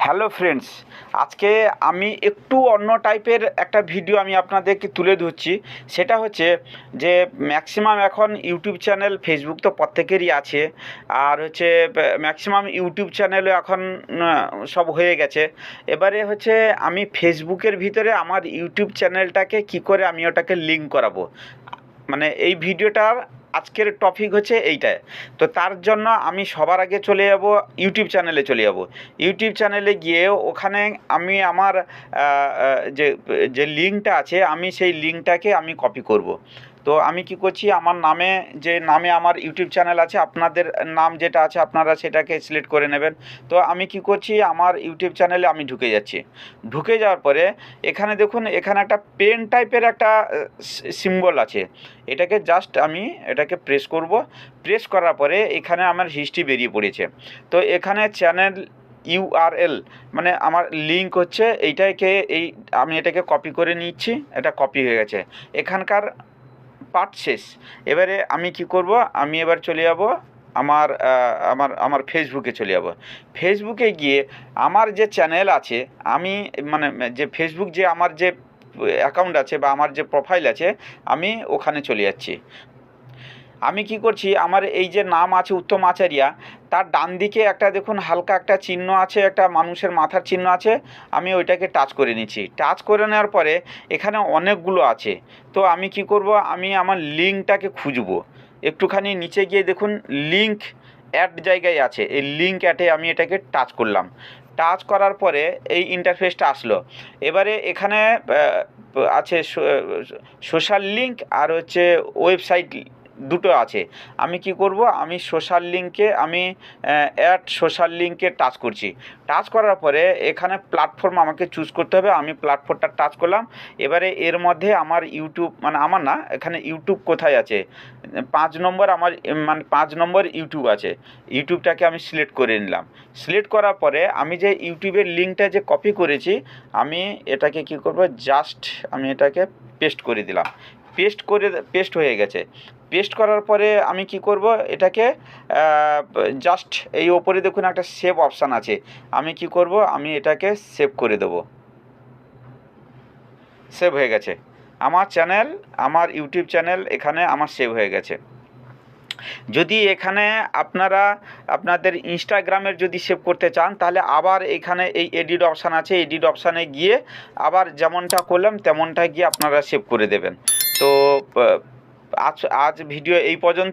Hello friends, আজকে আমি একটু অন্য টাইপের একটা ভিডিও আমি আপনাদেরকে তুলে ধরছি। সেটা হচ্ছে যে ম্যাক্সিমাম এখন ইউটিউব চ্যানেল, ফেসবুক তো প্রত্যেকেরই আছে, আর হচ্ছে ম্যাক্সিমাম ইউটিউব চ্যানেলও এখন সব হয়ে গেছে। এবারে হচ্ছে আমি ফেসবুকের ভিতরে আমার ইউটিউব চ্যানেলটাকে কি করে আমি ওটাকে লিঙ্ক করাবো, মানে এই ভিডিওটার আজকের টপিক হচ্ছে এইটাই। তো তার জন্য আমি সবার আগে চলে যাব ইউটিউব চ্যানেলে চলে যাব। ইউটিউব চ্যানেলে গিয়ে ওখানে আমি আমার যে যে লিঙ্কটা আছে আমি সেই লিঙ্কটাকে আমি কপি করব। তো আমি কি করছি, আমার নামে যে নামে আমার ইউটিউব চ্যানেল আছে, আপনাদের নাম যেটা আছে আপনারা সেটাকে সিলেক্ট করে নেবেন। তো আমি কি করছি, আমার ইউটিউব চ্যানেলে আমি ঢুকে যাচ্ছি। ঢুকে যাওয়ার পরে এখানে দেখুন, এখানে একটা পেন টাইপের একটা সিম্বল আছে। এটাকে জাস্ট আমি এটাকে প্রেস করব। প্রেস করার পরে এখানে আমার হিস্ট্রি বেরিয়ে পড়েছে। তো এখানে চ্যানেল ইউআরএল মানে আমার লিঙ্ক হচ্ছে এইটাকে, এই আমি এটাকে কপি করে নিচ্ছি। এটা কপি হয়ে গেছে, এখানকার পার্ট শেষ। এবারে আমি কি করব, আমি এবার চলে যাব আমার আমার ফেসবুকে চলে যাব। ফেসবুকে গিয়ে আমার যে চ্যানেল আছে, আমি মানে যে ফেসবুক যে আমার যে অ্যাকাউন্ট আছে বা আমার যে প্রোফাইল আছে, আমি ওখানে চলে যাচ্ছি। আমি কি করছি, আমার এই যে নাম আছে উত্তম আচারিয়া, তার ডান দিকে একটা দেখুন হালকা একটা চিহ্ন আছে, একটা মানুষের মাথার চিহ্ন আছে। আমি ওইটাকে টাচ করে নিচ্ছি। টাচ করে নেওয়ার পরে এখানে অনেকগুলো আছে। তো আমি কি করব, আমি আমার লিঙ্কটাকে খুঁজব। একটুখানি নিচে গিয়ে দেখুন লিঙ্ক অ্যাড জায়গায় আছে, এই লিঙ্ক অ্যাডে আমি এটাকে টাচ করলাম। টাচ করার পরে এই ইন্টারফেসটা আসলো। এবারে এখানে আছে সোশ্যাল লিঙ্ক আর হচ্ছে ওয়েবসাইট, দুটো আছে। আমি কি করব, আমি সোশ্যাল লিঙ্কে আমি অ্যাড সোশ্যাল লিঙ্কে টাচ করছি। টাচ করার পরে এখানে প্ল্যাটফর্ম আমাকে চুজ করতে হবে। আমি প্ল্যাটফর্মটা টাচ করলাম। এবারে এর মধ্যে আমার ইউটিউব, মানে আমার না, এখানে ইউটিউব কোথায় আছে, 5 নম্বর আমার, মানে 5 নম্বর ইউটিউব আছে। ইউটিউবটাকে আমি সিলেক্ট করে নিলাম। সিলেক্ট করার পরে আমি যে ইউটিউবের লিঙ্কটা যে কপি করেছি, আমি এটাকে কি করব, জাস্ট আমি এটাকে পেস্ট করে দিলাম। পেস্ট হয়ে গেছে। পেস্ট করার পরে আমি কি করব, এটাকে জাস্ট এই ওপরে দেখুন একটা সেভ অপশান আছে। আমি কি করব, আমি এটাকে সেভ করে দেব। সেভ হয়ে গেছে আমার চ্যানেল, আমার ইউটিউব চ্যানেল এখানে আমার সেভ হয়ে গেছে। যদি এখানে আপনারা আপনাদের ইনস্টাগ্রামের যদি সেভ করতে চান, তাহলে আবার এখানে এই এডিট অপশান আছে, এডিট অপশানে গিয়ে আবার যেমনটা করলাম তেমনটা গিয়ে আপনারা সেভ করে দেবেন। তো আজ ভিডিও এই পর্যন্ত।